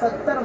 70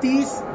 30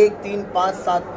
1, 3, 5, 7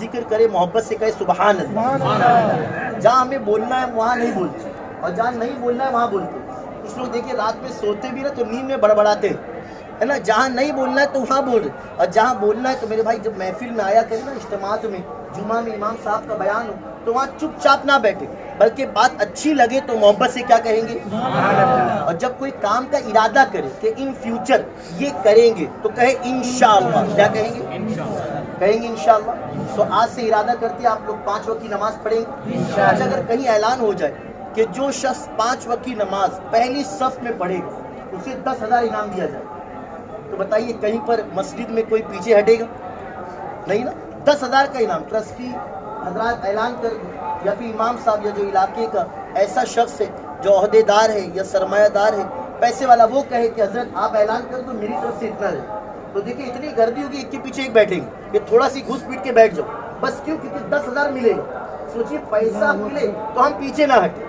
ذکر کرے، محبت سے کہے سبحان اللہ. جہاں ہمیں بولنا ہے وہاں نہیں بولتے، اور جہاں نہیں بولنا ہے وہاں بولتے. کچھ لوگ دیکھیں رات میں سوتے بھی نا تو نیند میں بڑبڑاتے ہے نا. جہاں نہیں بولنا ہے تو وہاں بول رہے، اور جہاں بولنا ہے تو میرے بھائی جب محفل میں آیا کرے نا، اجتماعات میں، جمعہ میں امام صاحب کا بیان ہو تو وہاں چپ چاپ نہ بیٹھے، بلکہ بات اچھی لگے تو محبت سے کیا کہیں گے. اور جب کوئی کام کا ارادہ کرے کہ ان فیوچر یہ کریں گے تو کہے انشاءاللہ. کیا کہیں گے؟ کہیں گے انشاءاللہ. تو آج سے ارادہ کرتے آپ لوگ 5 وقت کی نماز پڑھیں گے. آج اگر کہیں اعلان ہو جائے کہ جو شخص 5 وقت کی نماز پہلی صف میں پڑھے گا اسے 10,000 انعام دیا جائے، تو بتائیے کہیں پر مسجد میں کوئی پیچھے ہٹے گا؟ نہیں نا. 10,000 کا انعام ٹرسٹی حضرات اعلان کر دیں، یا پھر امام صاحب یا جو علاقے کا ایسا شخص ہے جو عہدے دار ہے یا سرمایہ دار ہے، پیسے والا، وہ کہے کہ حضرت آپ اعلان کر دو میری طرف سے اتنا رہے. تو دیکھیں اتنی گردی ہوگی، ایک کے پیچھے ایک بیٹھیں گے کہ تھوڑا سی گھس پیٹ کے بیٹھ جاؤ بس. کیوں؟ کیونکہ 10,000 ملے گا. سوچیے پیسہ ملے تو ہم پیچھے نہ ہٹیں.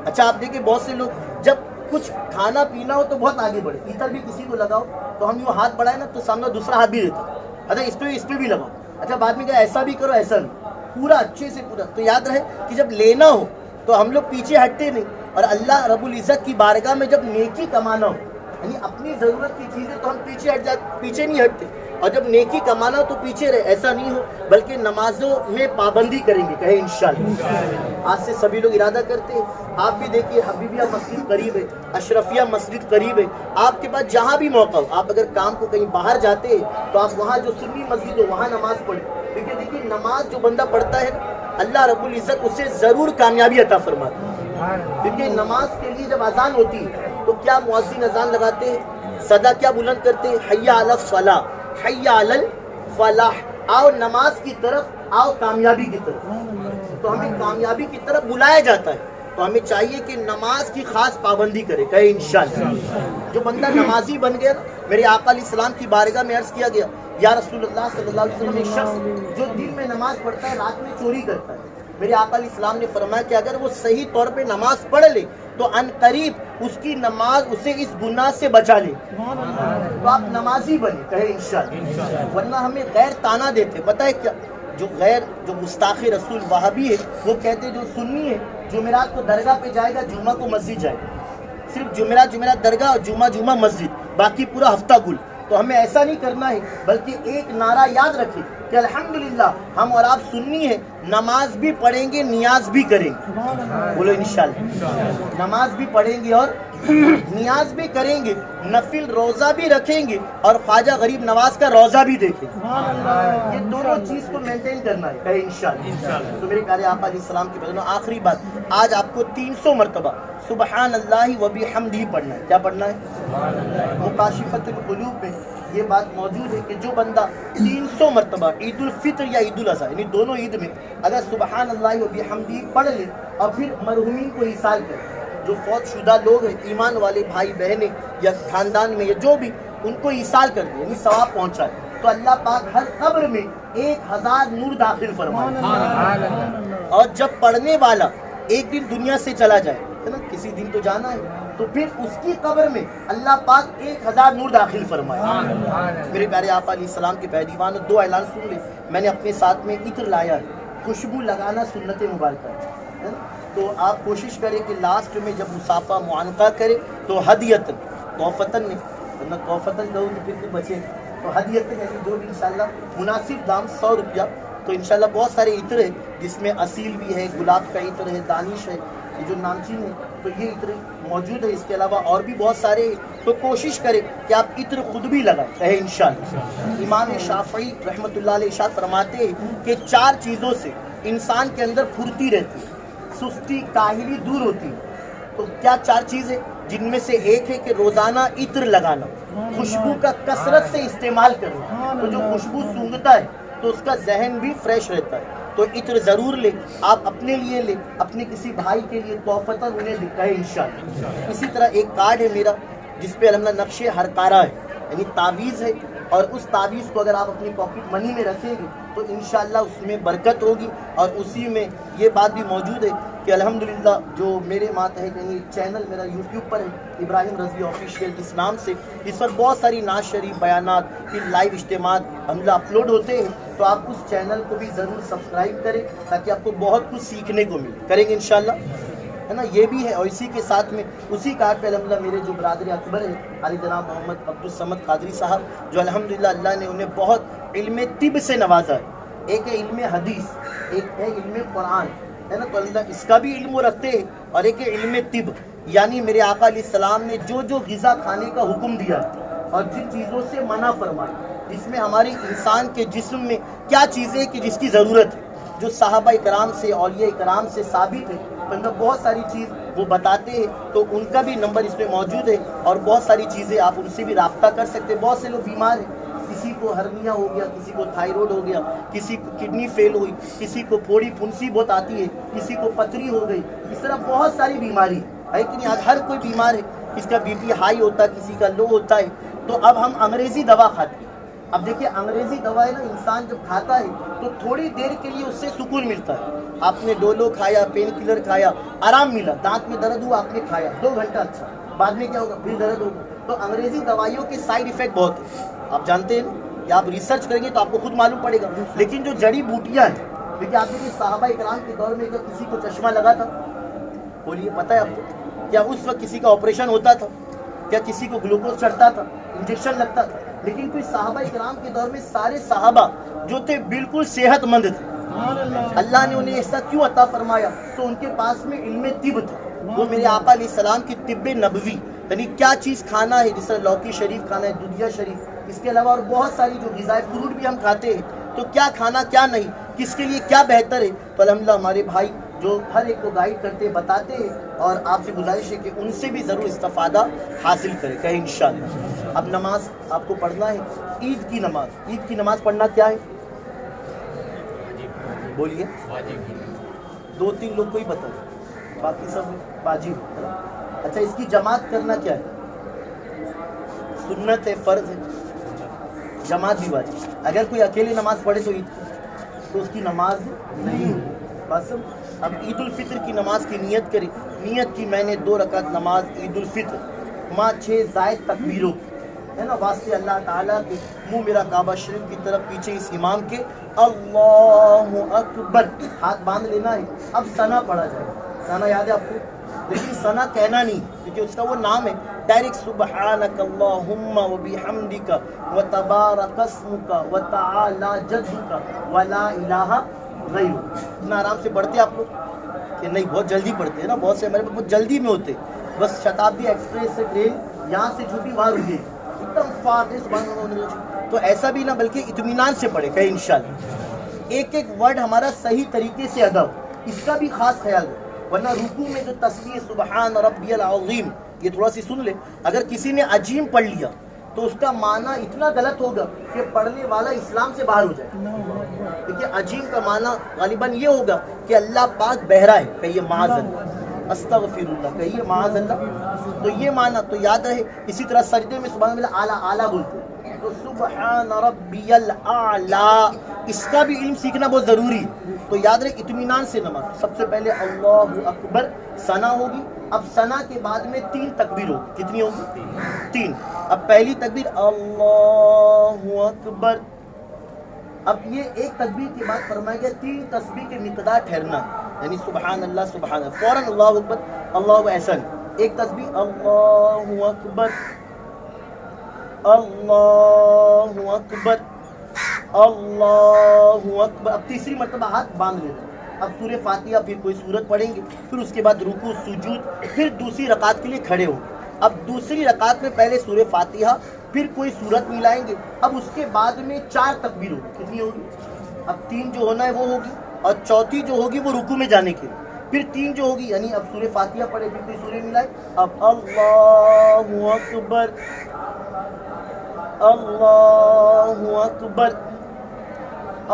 اچھا آپ دیکھیں بہت سے لوگ جب کچھ کھانا پینا ہو تو بہت آگے بڑھے، ادھر بھی کسی کو لگاؤ تو ہم یوں ہاتھ بڑھائے نا تو سامنے دوسرا ہاتھ بھی دیتا، اچھا اس پہ بھی لگاؤ. اچھا بعد میں کیا ایسا بھی کرو ایسا نہیں، پورا اچھے سے پورا. تو یاد رہے کہ جب لینا ہو تو ہم لوگ پیچھے ہٹتے نہیں، اور اللہ رب العزت کی بارگاہ میں جب نیکی کمانا ہو، یعنی اپنی ضرورت کی چیزیں تو ہم پیچھے نہیں ہٹتے، اور جب نیکی کمانا ہو تو پیچھے رہے. ایسا نہیں ہو، بلکہ نمازوں میں پابندی کریں گے. کہیں انشاءاللہ. آج سے سبھی لوگ ارادہ کرتے ہیں. آپ بھی دیکھیے حبیبیہ مسجد قریب ہے، اشرفیہ مسجد قریب ہے، آپ کے پاس جہاں بھی موقع ہو، آپ اگر کام کو کہیں باہر جاتے ہیں تو آپ وہاں جو سنی مسجد ہو وہاں نماز پڑھیں. کیونکہ دیکھیے نماز جو بندہ پڑھتا ہے اللہ رب العزت اسے ضرور کامیابی عطا فرماتا ہے. کیونکہ نماز کے لیے جب اذان ہوتی ہے تو کیا مؤذن اذان لگاتے ہیں، صدا کیا بلند کرتے ہیں، حی علی الصلاۃ، حی علی الفلاح، آؤ نماز کی طرف، آؤ کامیابی کی طرف. تو ہمیں کامیابی کی طرف بلایا جاتا ہے، تو ہمیں چاہیے کہ نماز کی خاص پابندی کرے. کہے انشاءاللہ. جو بندہ نمازی بن گیا، میرے آقا علیہ السلام کی بارگاہ میں عرض کیا گیا یا رسول اللہ صلی اللہ علیہ وسلم، ایک شخص جو دن میں نماز پڑھتا ہے رات میں چوری کرتا ہے، میرے آقا علیہ السلام نے فرمایا کہ اگر وہ صحیح طور پہ نماز پڑھ لے تو ان قریب اس کی نماز اسے اس گناہ سے بچا لے. تو آپ نمازی بنے. کہے انشاءاللہ. ورنہ ہمیں غیر تانا دیتے. پتہ ہے کیا، جو گستاخ رسول وہابی ہے وہ کہتے جو سنی ہے جمعرات کو درگاہ پہ جائے گا، جمعہ کو مسجد جائے گا. صرف جمعرات درگاہ اور جمعہ مسجد، باقی پورا ہفتہ گل. تو ہمیں ایسا نہیں کرنا ہے، بلکہ ایک نعرہ یاد رکھیں کہ الحمدللہ ہم اور آپ سنی ہے، نماز بھی پڑھیں گے، نیاز بھی کریں گے. بولو انشاءاللہ. نماز بھی پڑھیں گے اور نیاز بھی کریں گے، نفل روزہ بھی رکھیں گے، اور خواجہ غریب نواز کا روزہ بھی دیکھیں گے. یہ دونوں چیز کو مینٹین کرنا ہے. کہے انشاءاللہ. تو میرے پیارے آقا علیہ السلام کی بہنوں، آخری بات، آج آپ کو 300 مرتبہ سبحان اللہ و بحمدہ پڑھنا ہے. کیا پڑھنا ہے؟ مکاشفۃ القلوب میں یہ بات موجود ہے کہ جو بندہ 300 مرتبہ عید الفطر یا عید الاضحیٰ یعنی دونوں عید میں اگر سبحان اللہ و بحمدہ پڑھ لے اور پھر مرحومین کو ایصال کرے، جو فوت شدہ لوگ ہیں، ایمان والے بھائی بہنیں یا خاندان میں یا جو بھی، ان کو ایصال کر دے، یعنی ثواب پہنچائے، تو اللہ پاک ہر قبر میں 1000 نور داخل فرمائے. اور جب پڑھنے والا ایک دن دنیا سے چلا جائے ہے نا، کسی دن تو جانا ہے، تو پھر اس کی قبر میں اللہ پاک 1000 نور داخل فرمائے. میرے پیارے آقا علیہ السلام کے پیروان 2 اعلان سن لے. میں نے اپنے ساتھ میں عطر لایا ہے. خوشبو لگانا سنت مبارکہ ہے، تو آپ کوشش کریں کہ لاسٹ میں جب مصافحہ معانقہ کرے تو ہدیتاً، تحفتاً نہیں، ورنہ تحفتاً کہوں تو پھر تو بچے، تو ہدیتاً یعنی جو بھی انشاءاللہ مناسب دام 100 روپیہ. تو انشاءاللہ بہت سارے عطر ہیں جس میں اصیل بھی ہے، گلاب کا عطر ہے، دانش ہے، یہ جو نامچین ہے، تو یہ عطر موجود ہے. اس کے علاوہ اور بھی بہت سارے ہیں، تو کوشش کریں کہ آپ عطر خود بھی لگائیں. کہیں انشاءاللہ. امام شافعی رحمۃ اللہ علیہ ارشاد فرماتے ہیں کہ 4 چیزوں سے انسان کے اندر پھرتی رہتی ہے، سستی کاہلی دور ہوتی ہے. تو کیا 4 چیزیں؟ جن میں سے ایک ہے کہ روزانہ عطر لگانا، خوشبو کا کثرت سے استعمال کرنا. تو جو خوشبو سونگھتا ہے تو اس کا ذہن بھی فریش رہتا ہے. تو عطر ضرور لیں، آپ اپنے لیے لیں، اپنے کسی بھائی کے لیے تحفتاً انہیں دکھائیں انشاءاللہ. اسی طرح ایک کارڈ ہے میرا جس پہ الحمدللہ نقش ہر کارا ہے. یعنی تعویذ ہے، اور اس تعویذ کو اگر آپ اپنی پاکٹ منی میں رکھیں گے تو انشاءاللہ اس میں برکت ہوگی. اور اسی میں یہ بات بھی موجود ہے کہ الحمدللہ جو میرے ماتحت یعنی چینل میرا یوٹیوب پر ہے ابراہیم رضوی آفیشیل اس نام سے، اس پر بہت ساری نعت شریف بیانات پھر لائیو اجتماعات الحمدللہ اپلوڈ ہوتے ہیں. تو آپ اس چینل کو بھی ضرور سبسکرائب کریں تاکہ آپ کو بہت کچھ سیکھنے کو ملے. کریں گے انشاءاللہ، ہے نا. یہ بھی ہے. اور اسی کے ساتھ میں اسی کارڈ پہ الحمدللہ میرے جو برادر اکبر ہیں علی جناب محمد عبدالصمد قادری صاحب، جو الحمدللہ اللہ نے انہیں بہت علم طب سے نوازا ہے. ایک ہے علم حدیث، ایک ہے علم قرآن، ہے نا. تو اللہ اس کا بھی علم وہ رکھتے ہیں. اور ایک ہے علم طب، یعنی میرے آقا علیہ السلام نے جو جو غذا کھانے کا حکم دیا اور جن چیزوں سے منع فرمائی، جس میں ہماری انسان کے جسم میں کیا چیزیں کہ جس کی ضرورت ہے، جو صحابہ کرام سے اولیاء کرام سے ثابت ہے، مطلب بہت ساری چیز وہ بتاتے ہیں. تو ان کا بھی نمبر اس میں موجود ہے اور بہت ساری چیزیں آپ ان سے بھی رابطہ کر سکتے ہیں. بہت سے لوگ بیمار ہیں، کسی کو ہرنیا ہو گیا، کسی کو تھائیرائڈ ہو گیا، کسی کو کڈنی فیل ہوئی، کسی کو پھوڑی پھنسی بہت آتی ہے، کسی کو پتھری ہو گئی. اس طرح بہت ساری بیماری ہے کہ نہیں. آج ہر کوئی بیمار ہے، کسی کا بی پی ہائی ہوتا ہے، کسی کا لو ہوتا ہے. تو اب ہم انگریزی دوا کھاتے ہیں. اب دیکھیں انگریزی دوا ہے نا، انسان جب کھاتا ہے تو تھوڑی دیر کے لیے اس سے سکون ملتا ہے. آپ نے ڈولو کھایا، پین کلر کھایا، آرام ملا، دانت میں درد ہوا، آپ نے کھایا 2 گھنٹہ اچھا، بعد میں کیا ہوگا؟ پھر درد ہوگا. تو انگریزی دوائیوں کے سائیڈ ایفیکٹ بہت ہیں، آپ جانتے ہیں یا آپ ریسرچ کریں گے تو آپ کو خود معلوم پڑے گا. لیکن جو جڑی بوٹیاں ہیں، دیکھیے آپ دیکھیے صحابہ کرام کے دور میں کسی کو چشمہ لگا تھا؟ بولیے پتہ ہے آپ کو؟ کیا اس وقت کسی کا آپریشن ہوتا تھا؟ کیا کسی کو گلوکوز چڑھتا تھا، انجیکشن لگتا تھا؟ لیکن کوئی صحابہ کرام کے دور میں سارے صحابہ جو تھے بالکل صحت مند تھے. اللہ نے انہیں ایسا کیوں عطا فرمایا؟ تو ان کے پاس میں علم طب تھا. وہ میرے آقا علیہ السلام کی طب نبوی، یعنی کیا چیز کھانا ہے، جس طرح لوکی شریف کھانا ہے، دودھیا شریف، اس کے علاوہ اور بہت ساری جو غذائے فروٹ بھی ہم کھاتے ہیں. تو کیا کھانا کیا نہیں، کس کے لیے کیا بہتر ہے. تو الحمدللہ ہمارے بھائی جو ہر ایک کو گائیڈ کرتے بتاتے ہیں، اور آپ سے گزارش ہے کہ ان سے بھی ضرور استفادہ حاصل کریں. کہ انشاءاللہ اب نماز آپ کو پڑھنا ہے، عید کی نماز. عید کی نماز پڑھنا کیا ہے؟ بولیے. 2-3 لوگ کو ہی بتائیں، باقی سب واجب. اچھا اس کی جماعت کرنا کیا ہے؟ سنت ہے، فرض ہے. جماعت بھی واجب. اگر کوئی اکیلے نماز پڑھے تو عید تو اس کی نماز نہیں. بس اب عید الفطر کی نماز کی نیت کریں. نیت کی میں نے 2 رکعت نماز عید الفطر ماں 6 زائد تکبیروں، ہے نا، واسطے اللہ تعالیٰ کے. منہ میرا کعبہ شریف کی طرف، پیچھے اس امام کے اللہ اکبر، ہاتھ باندھ لینا ہے. اب ثنا پڑھا جائے. ثنا یاد ہے آپ کو؟ لیکن ثنا کہنا نہیں کیونکہ اس کا وہ نام ہے. ڈائریکٹ سبحانک اللہم وبحمدک وتبارک اسمک وتعالی جدک ولا الہ غیرک. اتنا آرام سے پڑھتے آپ لوگ کہ نہیں؟ بہت جلدی پڑھتے ہیں نا. بہت سے ہمارے بہت جلدی میں ہوتے، بس شتابدی ایکسپریس سے ٹرین یہاں سے چھوٹی وہاں رکے ایک دم فاسٹ. تو ایسا بھی نہ، بلکہ اطمینان سے پڑھے. کہ انشاءاللہ ایک ایک ورڈ ہمارا صحیح طریقے سے ادا ہو، اس کا بھی خاص خیال ہے. ورنہ رکوع میں جو تسبیح سبحان ربی العظیم، یہ تھوڑا سی سن لے. اگر کسی نے عظیم پڑھ لیا تو اس کا معنی اتنا غلط ہوگا کہ پڑھنے والا اسلام سے باہر ہو جائے. دیکھیے عظیم کا معنی غالباً یہ ہوگا کہ اللہ پاک بہرا ہے. کہیے معاذ اللہ، استغفر اللہ، کہیے معاذ اللہ. تو یہ معنی تو یاد رہے. اسی طرح سجدے میں سبحان اللہ اعلیٰ اعلیٰ بولتے ہیں، تو سبحان ربی الاعلیٰ، اس کا بھی علم سیکھنا بہت ضروری ہے. تو یاد رہے اطمینان سے نماز. سب سے پہلے اللہ اکبر، ثنا ہوگی. اب ثنا کے بعد میں 3 تکبیر ہوگی. کتنی ہوگی؟ 3. اب پہلی تکبیر اللہ اکبر. اب یہ ایک تکبیر کے بعد فرمایا گیا 3 تسبیح کے مقدار ٹھہرنا ہے. یعنی سبحان اللہ سبحان اللہ، فوراً اللہ اکبر اللہ احسن. ایک تسبیح اللہ اکبر اللہ اکبر اللہ اکبر. اب تیسری مرتبہ ہاتھ باندھ لینا. اب سورہ فاتحہ، پھر کوئی سورت پڑھیں گے، پھر اس کے بعد رکوع سجود، پھر دوسری رکعت کے لیے کھڑے ہوں. اب دوسری رکعت میں پہلے سورہ فاتحہ، پھر کوئی سورت ملائیں گے. اب اس کے بعد میں 4 تکبیر ہوگی. کتنی ہوگی؟ اب 3 جو ہونا ہے وہ ہوگی، اور چوتھی جو ہوگی وہ رکوع میں جانے کے لیے. پھر 3 جو ہوگی، یعنی اب سورہ فاتحہ پڑھے، پھر کوئی سورہ ملائے. اب اللہ اکبر اللہ اکبر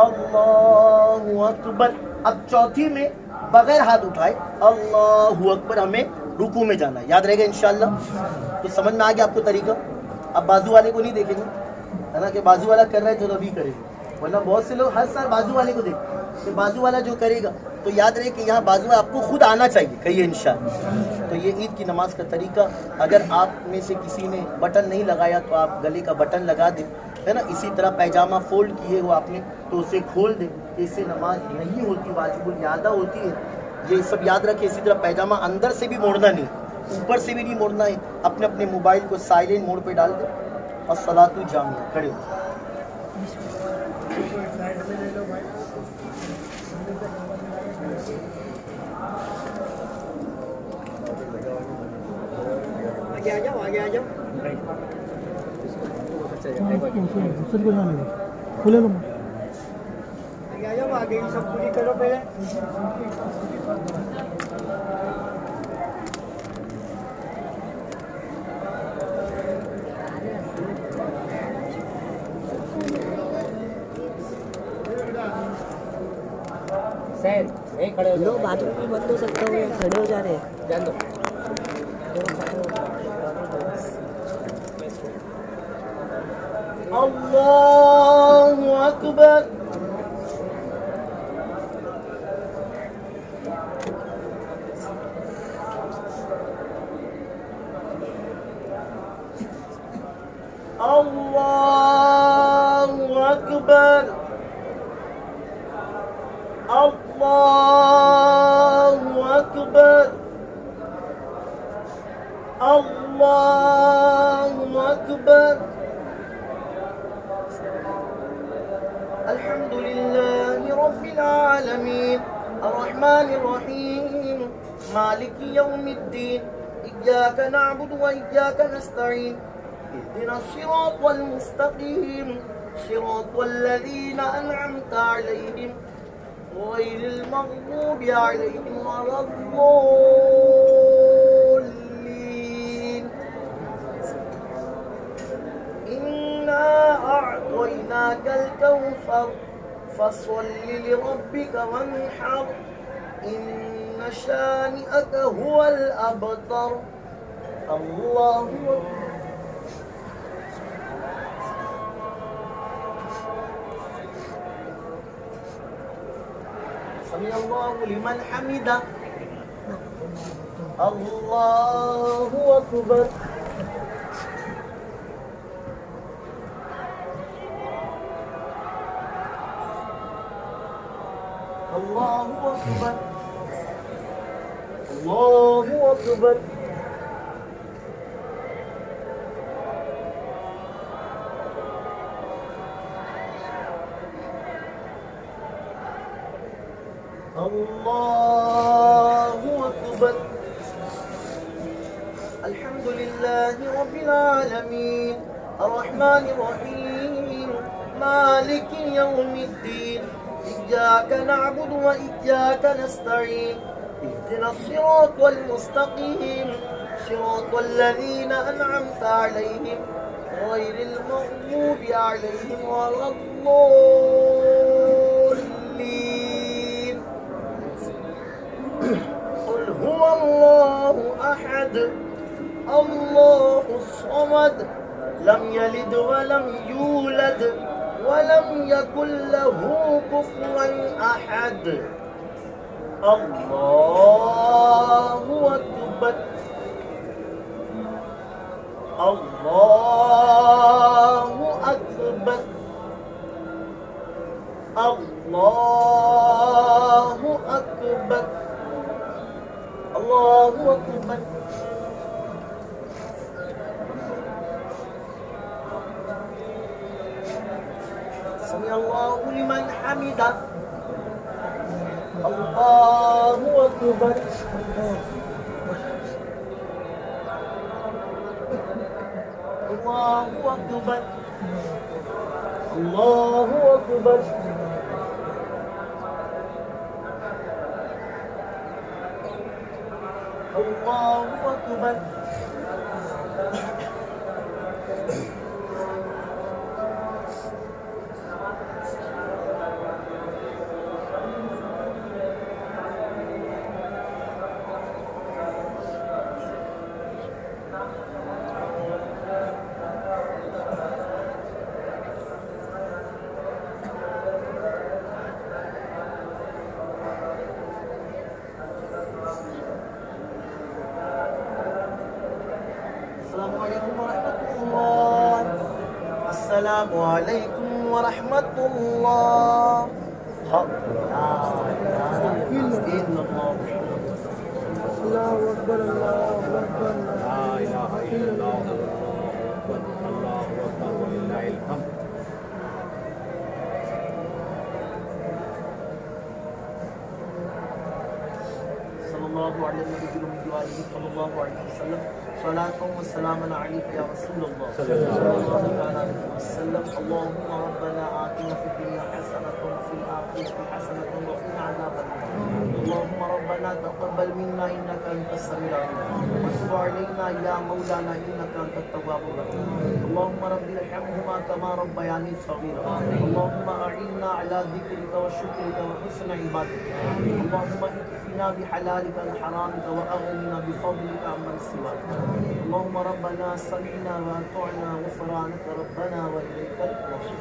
اللہ اکبر. اب چوتھی میں بغیر ہاتھ اٹھائے اللہ اکبر ہمیں رکوع میں جانا ہے. یاد رہے گا انشاءاللہ. تو سمجھ میں آ گیا آپ کو طریقہ؟ اب بازو والے کو نہیں دیکھیں گے ہے نا کہ بازو والا کر رہا ہے تو ابھی کریں گے، ورنہ بہت سے لوگ ہر سال بازو والے کو دیکھتے ہیں کہ بازو والا جو کرے گا، تو یاد رہے کہ یہاں بازو والا آپ کو خود آنا چاہیے، کہیے انشاءاللہ۔ تو یہ عید کی نماز کا طریقہ، اگر آپ میں سے کسی نے بٹن نہیں لگایا تو آپ گلے کا بٹن لگا دیں، ہے نا، اسی طرح پیجامہ فولڈ کیے ہو آپ نے تو اسے کھول دیں، اس سے نماز نہیں ہوتی، واجب الاعادہ ہوتی ہے، یہ سب یاد رکھیں۔ اسی طرح پیجامہ اندر سے بھی موڑنا نہیں، اوپر سے بھی نہیں موڑنا ہے، اپنے اپنے موبائل کو سائلنٹ موڈ پہ ڈال دیں، الصلاۃ جامعہ، کھڑے ہو۔ آگے آ جاؤ، آگے آ جاؤ، آگے آ جاؤ، آگے سب پوری کرو پہلے۔ لوگ باتھ روم بھی بند ہو سکتا ہو یا کھڑے ہو جا رہے ہیں۔ اللہ اکبر، اللہ اکبر، اللہ اکبر، اللہ اکبر۔ الحمد لله رب العالمين الرحمن الرحيم مالك يوم الدين إياك نعبد وإياك نستعين اهدنا الصراط المستقيم صراط الذين أنعمت عليهم غير المغضوب عليهم ولا الضالين إنا أعطيناك الكوثر فصل لربك وانحر إن شانئك هو الأبتر الله أكبر سمع الله لمن حمده الله أكبر الله أكبر الله أكبر الله أكبر الحمد لله رب العالمين الرحمن الرحيم مالك يوم الدين إياك نعبد وإياك نستعين اهدنا الصراط المستقيم صراط الذين أنعمت عليهم غير المغضوب عليهم ولا الضالين قل هو الله أحد الله الصمد لم يلد ولم يولد ولم يكن له كفوا أحد الله أكبر الله أكبر الله أكبر الله أكبر سمع الله لمن حمده الله أكبر الله أكبر الله أكبر الله أكبر السلام علیکم ورحمۃ اللہ. حق لا الہ الا اللہ. اللہ اکبر اللہ اکبر. لا الہ الا اللہ اللہ اکبر وللہ الحمد. صلی اللہ علیہ وسلم. صلاۃ و سلام علیک یا رسول اللہ صلی اللہ علیہ وسلم. اللهم ربنا آتنا في الدنيا حسنة وفي الآخرة حسنة وقنا عذاب النار. اللهم ربنا تقبل منا إنك أنت السميع العليم وتب علينا يا مولانا إنك أنت التواب الرحيم. اللهم رب ارحمهما كما ربياني صغيرا. اللهم أعنا على ذكرك وشكرك وحسن عبادتك. اللهم اكفنا بحلالك عن حرامك وأغننا بفضلك عمن سواك. اللهم ربنا سمعنا وأطعنا غفرانك ربنا وإليك المصير.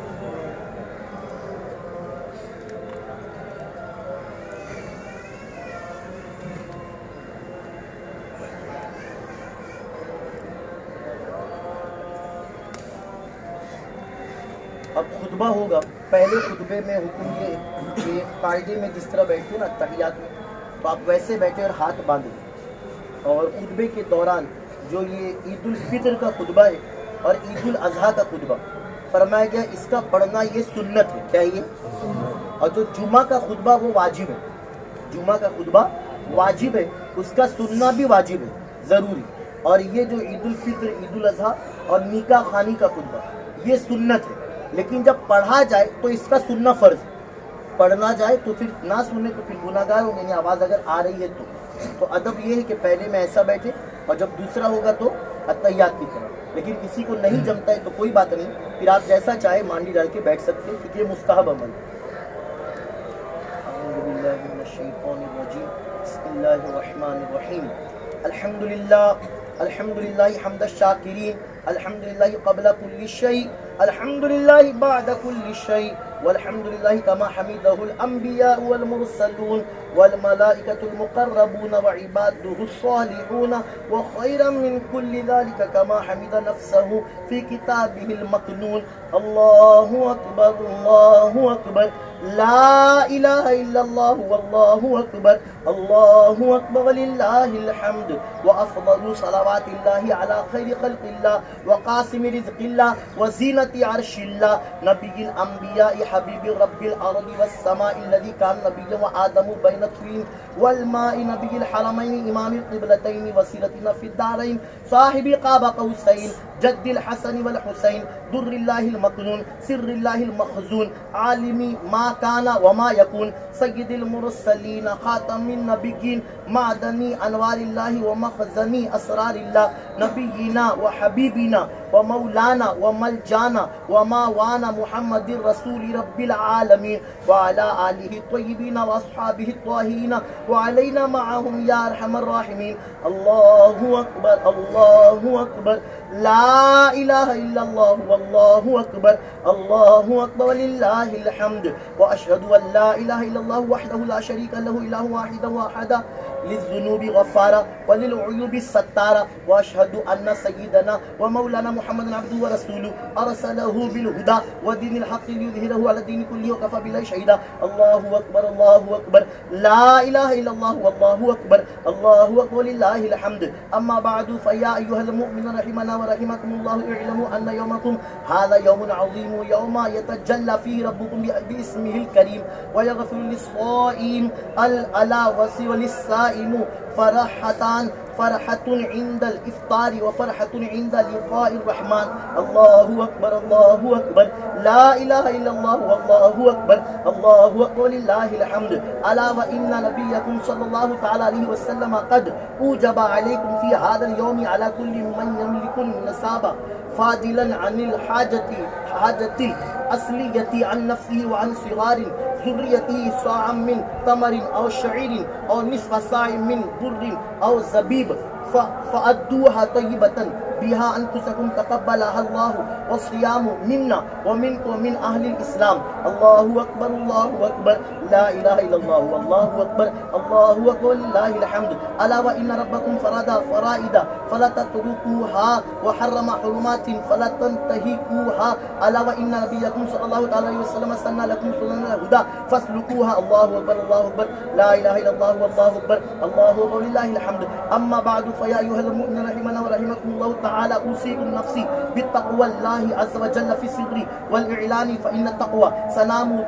اب خطبہ ہوگا. پہلے خطبے میں حکم یہ کہ قاعدے میں جس طرح بیٹھے نا تحیات میں تو آپ ویسے بیٹھے اور ہاتھ باندھیں. اور خطبے کے دوران جو یہ عید الفطر کا خطبہ ہے اور عید الاضحیٰ کا خطبہ فرمایا گیا اس کا پڑھنا یہ سنت ہے. کیا یہ؟ اور جو جمعہ کا خطبہ وہ واجب ہے. جمعہ کا خطبہ واجب ہے, اس کا سننا بھی واجب ہے, ضروری. اور یہ جو عید الفطر, عید الاضحیٰ اور نکاح خوانی کا خطبہ یہ سنت ہے, لیکن جب پڑھا جائے تو اس کا سننا فرض ہے. پڑھنا جائے تو پھر نہ سننے تو پھر گناہ گار ہوں گے. یعنی آواز اگر آ رہی ہے تو ادب یہ ہے کہ پہلے میں ایسا بیٹھے اور جب دوسرا ہوگا تو التحیات کی طرح. لیکن کسی کو نہیں جمتا ہے تو کوئی بات نہیں, پھر آپ جیسا چاہے مانڈی ڈال کے بیٹھ سکتے ہیں کیونکہ یہ مستحب عمل ہے. اعوذ باللہ من الشیطان الرجیم. بسم اللہ الرحمن الرحیم. الحمدللہ حمد الشاکرین. الحمدللہ قبل کل شیء. الحمدللہ بعد کل شیء. والحمدللہ کما حمدہ الانبیاء والمرسلون والملائکة المقربون وعباده الصالحون وخيرا من كل ذلك كما حمد نفسه في كتابه المكنون. الله أكبر الله أكبر لا إله إلا الله والله أكبر الله أكبر ولله الحمد. وأفضل صلوات الله على خير خلق الله وقاسم رزق الله وزينة عرش الله نبي الأنبياء حبيب رب الأرض والسماء الذي كان نبيا وآدم بين الطين والماء نبي الحرمين إمام القبلتين وسيلتنا في الدارين صاحب قاب قوسين جد الحسن والحسين در الله المكنون سر الله المخزون عالم ما كان وما يكون سيد المرسلين خاتم النبيين معدني أنوار الله ومخزني أسرار الله نبينا وحبيبنا ومولانا وملجانا وماوانا محمد رسول رب العالمين وعلى آله الطيبين وأصحابه الطاهرين وعلينا معهم يا أرحم الراحمين. الله أكبر الله أكبر لا إله إلا الله والله أكبر الله أكبر ولله الحمد. وأشهد أن لا إله إلا الله وحده لا شريك له إله واحد وحده للذنوب غفارا وللعيوب ستارا. وأشهد أن سيدنا ومولانا محمد عبده ورسوله أرسله بالهدى ودين الحق ليظهره على الدين كله وكفى بالله شهيدا. الله أكبر الله أكبر لا إله إلا الله والله أكبر الله أكبر ولله الحمد. أما بعد فيا أيها المؤمنون رحمنا ورحمكم الله اعلموا أن يومكم هذا يوم عظيم يوم يتجلى فيه ربكم باسمه الكريم ويغفر للصائم الألا وللسائم فرحتان فرحة عند الإفطار وفرحة عند لقاء الرحمن. الله أكبر الله أكبر لا إله إلا الله والله أكبر الله أكبر لله الحمد. ألا وإن نبيكم صلى الله تعالى عليه وسلم قد أوجب عليكم في هذا اليوم على كل من يملك النساب فاضلا عن الحاجة الأصلية عن نفسه وعن صغار ذريته صاعا من تمر أو شعير أو نصف صاع من بر أو زبيب فأدوها طيبة بها أنفسكم تقبلها الله والصيام منا ومنكم ومن أهل الإسلام. الله أكبر الله أكبر لا إله إلا الله والله أكبر الله أكبر لله الحمد. ألا وإن ربكم فرض فرائض فلا تتركوها وحرم حرمات فلا تنتهكوها. ألا وإن نبيكم صلى الله عليه وسلم سن لكم سنن الهدى فاسلكوها. الله أكبر الله أكبر لا إله إلا الله والله أكبر الله أكبر لله الحمد. أما بعد فيا أيها المؤمنون رحمنا ورحمكم الله تعالى أوصيكم نفسي بتقوى الله عز وجل في السر والإعلان فإن التقوى سنام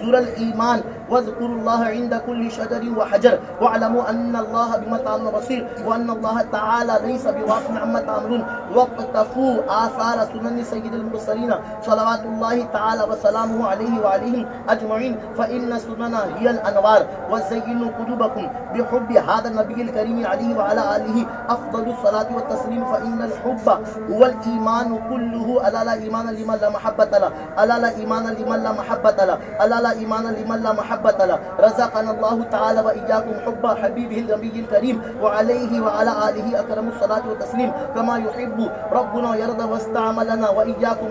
زر الإيمان. واذكروا الله عند كل شجر وحجر واعلموا أن الله بما تعملون بصير وأن الله تعالى ليس بغافل عما تعملون. واقتفوا آثار سنن سيد المرسلين صلوات الله تعالى وسلامه عليه وعليهم أجمعين فإن سنن هي الأنوار. وزينوا قلوبكم بحب هذا النبي الكريم عليه وعلى آله أفضل الصلاة والتسليم فإن الحب هو الإيمان كله. ألا لا إيمان لمن لا محبة له ألا لا إيمان لمن لا محبة له ألا لا إيمان لمن لا محبة له. رزقنا الله تعالى وإياكم حب حبيبه النبي الكريم وعليه وعلى آله أكرم الصلاة والتسليم كما يحب ربنا ويرضى. واستعملنا وإياكم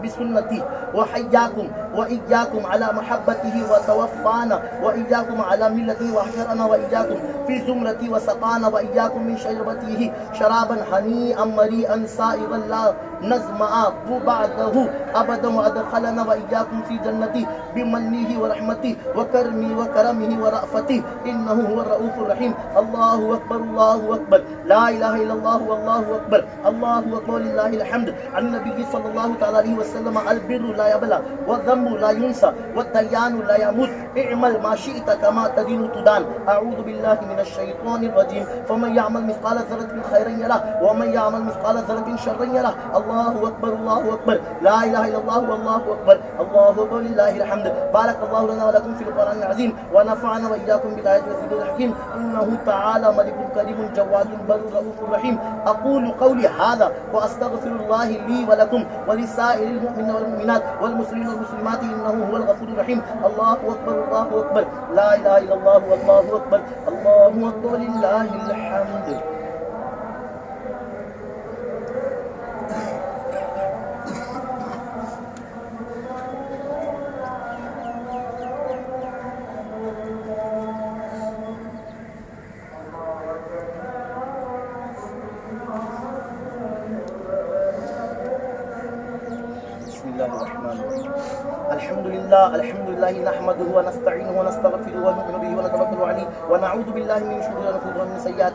بسنته وحياكم وإياكم على محبته وتوفانا وإياكم على ملته وحشرنا وإياكم في زمرته وسقانا وإياكم من شربته شرابا هنيئا مريئا سائغا لا نزمع بعده أبدا. وأدخلنا وإياكم في جنته بمنه ورحمته وكرمه ورأفته إنه هو الرؤوف الرحيم. الله أكبر الله أكبر لا إله إلا الله والله أكبر الله أكبر لله الحمد. عن النبي صلى الله عليه وسلم البر لا يبلى والذنب لا ينسى والديان لا يموت. اعمل ما شئت كما تدين تدان. أعوذ بالله من الشيطان الرجيم. فمن يعمل مثقال ذرة خيرا يره ومن يعمل مثقال ذرة شرا يره. الله أكبر الله أكبر لا إله إلا الله والله أكبر الله أكبر لله الحمد. بارك الله لنا ولكم في القرآن العظيم ونفعنا وإياكم بالآيات والذكر الحكيم. إنه تعالى ملك كريم جواد بر رؤوف رحيم. أقول قولي هذا وأستغفر الله لي ولكم ولسائر المؤمنين والمؤمنات والمسلمين والمسلمات إنه هو الغفور الرحيم. الله أكبر الله أكبر لا إله إلا الله والله أكبر الله أكبر لله الحمد. الحمد لله نحمده ونستعينه ونستغفره ونؤمن به ونتوكل عليه ونعوذ بالله من شرور انفسنا ومن سيئات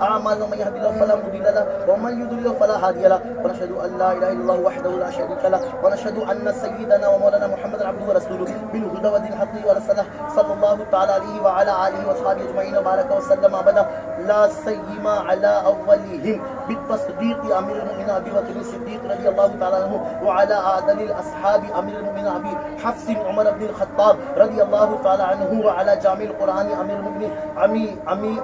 اعمالنا من يهد الله فلا مضل له ومن يضلل فلا هادي له ونشهد ان لا اله الا الله وحده لا شريك له ونشهد ان سيدنا ومولانا محمدا عبده ورسوله بالهدى ودين الحق ورسله صلى الله تعالى عليه وعلى اله واصحابه اجمعين وبارك وسلم ابدا لا سيما على اولهم بالتصديق امير المؤمنين ابي بكر الصديق رضي الله تعالى عنه وعلى اعدل الاصحاب امير المؤمنين ابي حفص عمر بن الخطاب رضي الله تعالى عنه وعلى جامع القرآن أمير المؤمنين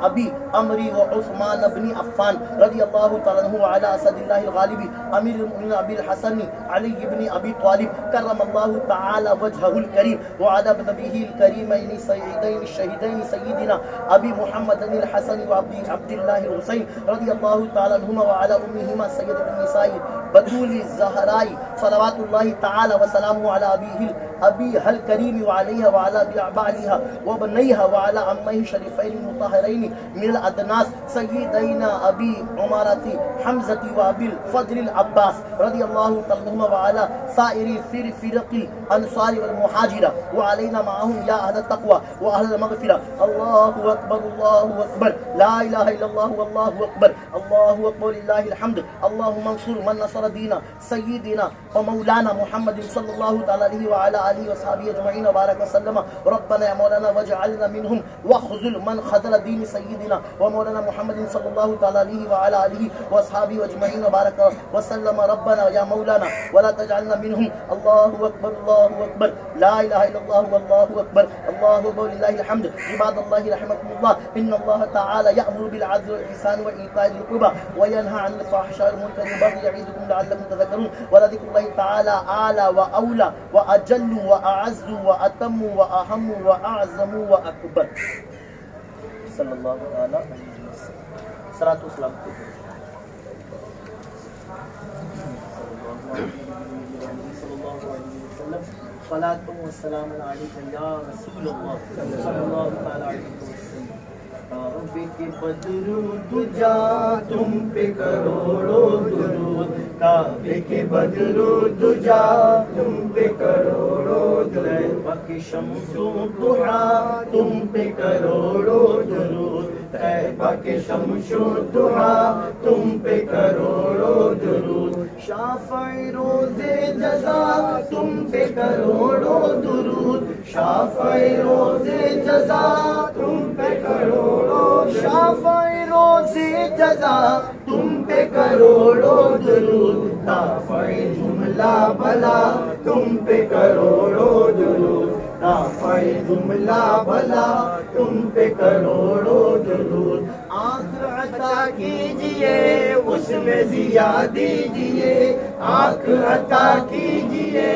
أبي أمري وعثمان بن عفان رضي الله تعالى عنه وعلى أسد الله الغالب أمير المؤمنين أبي الحسن علي بن أبي طالب كرم الله تعالى وجهه الكريم وعلى ابنه الكريمين سيدين الشهيدين سيدنا أبي محمد الحسن وأبي عبد الله الحسين رضي الله تعالى عنهما وعلى أمهما سيدة النساء بتول الزهراء صلوات الله تعالى وسلامه على أبيها الكريم وعليها وعلى بعلها وبنيها وعلى عميه الشريفين المطهرين من الأدناس سيدنا أبي عمارة حمزة وأبي الفضل العباس رضي الله تعالى عنهما وعلى سائر فرق الأنصار والمهاجرة وعلينا معهم يا أهل التقوى وأهل المغفرة. الله أكبر الله أكبر لا إله إلا الله والله أكبر الله أكبر لله الحمد. اللهم انصر من نصر دين سيدنا ومولانا محمد صلى الله تعالى عليه وعلى آله وصحبه أجمعين وبارك وسلم. ربنا يا مولانا واجعلنا منهم واخذل من خذل دين سيدنا ومولانا محمد صلى الله تعالى عليه وعلى آله وصحبه أجمعين وبارك وسلم. ربنا يا مولانا ولا تجعلنا منهم. الله أكبر الله أكبر لا إله إلا الله والله أكبر الله أكبر لله الحمد. عباد الله رحمكم الله إن الله تعالى يأمر بالعدل والإحسان وإيتاء ذي القربى وينهى عن الفحشاء والمنكر والبغي يعظكم لعلكم تذكرون ولذكر الله تعالى أعلى وأولى وأجل وأعز وأتم وأهم وأعظم وأكبر. صلى الله عليه وسلم. صلاة والسلام. صلاۃ و سلام علیک یا رسول اللہ صلی اللہ تعالی علیہ وسلم. کعبے کے بدرود جا تم پہ کروڑوں درود, کعبے کے بدرود جا تم پہ کروڑوں درود, باقی شمس و ضحا تم پہ کروڑوں درود, طیبہ کے شمس و ضحا تم پہ کروڑوں درود, شافع روز جزا تم پہ کروڑوں درود, شافع روز جزا تم پہ کروڑوں, شافع روز جزا تم پہ کروڑوں درود, دافع جملہ بلا تم پہ کروڑوں درود, دافع جملہ بلا تم پہ کروڑوں درود. آنکھ عطا کیجئے اس میں ضیا دیجئے, آنکھ عطا کیجئے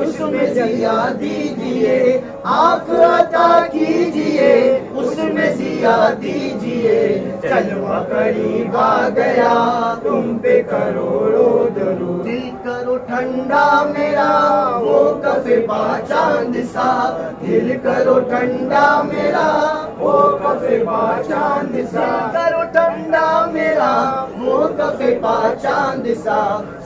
اس میں ضیا دیجئے, آنکھ عطا کیجئے اس میں ضیا دیجئے, چلوہ قریب آ گیا تم پہ کروڑوں درود. دل کرو ٹھنڈا میرا وہ کف با چاند سا, دل کرو ٹھنڈا میرا وہ کف با چاند سا, کرو ٹھنڈا میرا وہ کف با چاند سا,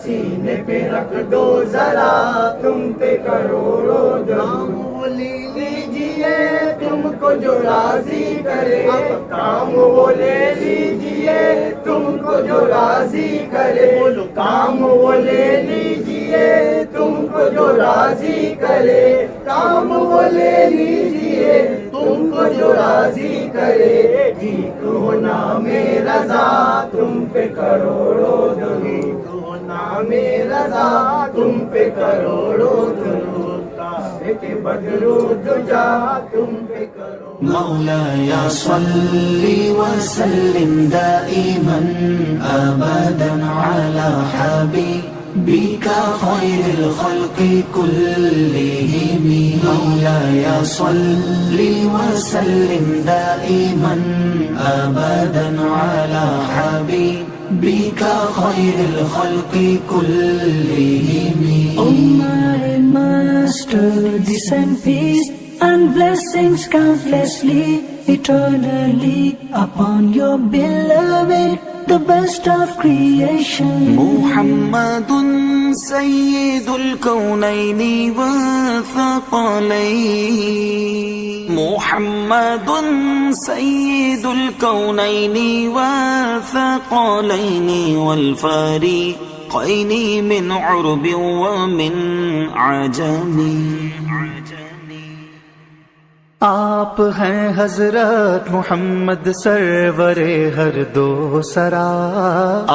سینے پہ رکھ دو ذرا تم پہ کروڑوں درود. وہ لے لیجئے تم کو جو راضی کرے, کام وہ لے لیجئے تم کو جو راضی کرے, کام وہ لے لیجئے تم کو جو راضی کرے, کام وہ لے لیجئے تم کو جو راضی کرے, ٹھیک ہو نام رضا تم پہ کروڑوں درود, ہو نام رضا تم پہ کروڑوں درود, کعبے کے بدرود جا تم پہ کروڑوں. مولاي صل وسلم دائما أبدا على حبيبك خير الخلق كلهم. مولاي صل وسلم دائما أبدا على حبيبك خير الخلق كلهم. Oh my master, descend peace and blessings countlessly, eternally upon your beloved, the best of creation. محمد سيد الكونين والثقلين, محمد سيد الكونين والثقلين والفريقين من عرب ومن عجم. آپ ہیں حضرت محمد سرور ہر دو سرا,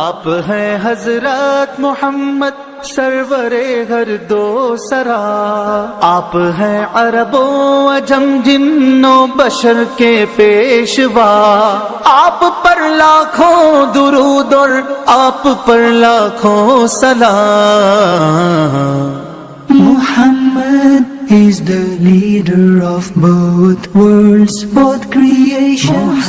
آپ ہیں حضرت محمد سرور ہر دو سرا, آپ ہیں عرب و عجم جن و بشر کے پیشوا, آپ پر لاکھوں درود اور آپ پر لاکھوں سلام. محمد is the leader of both worlds, both creations.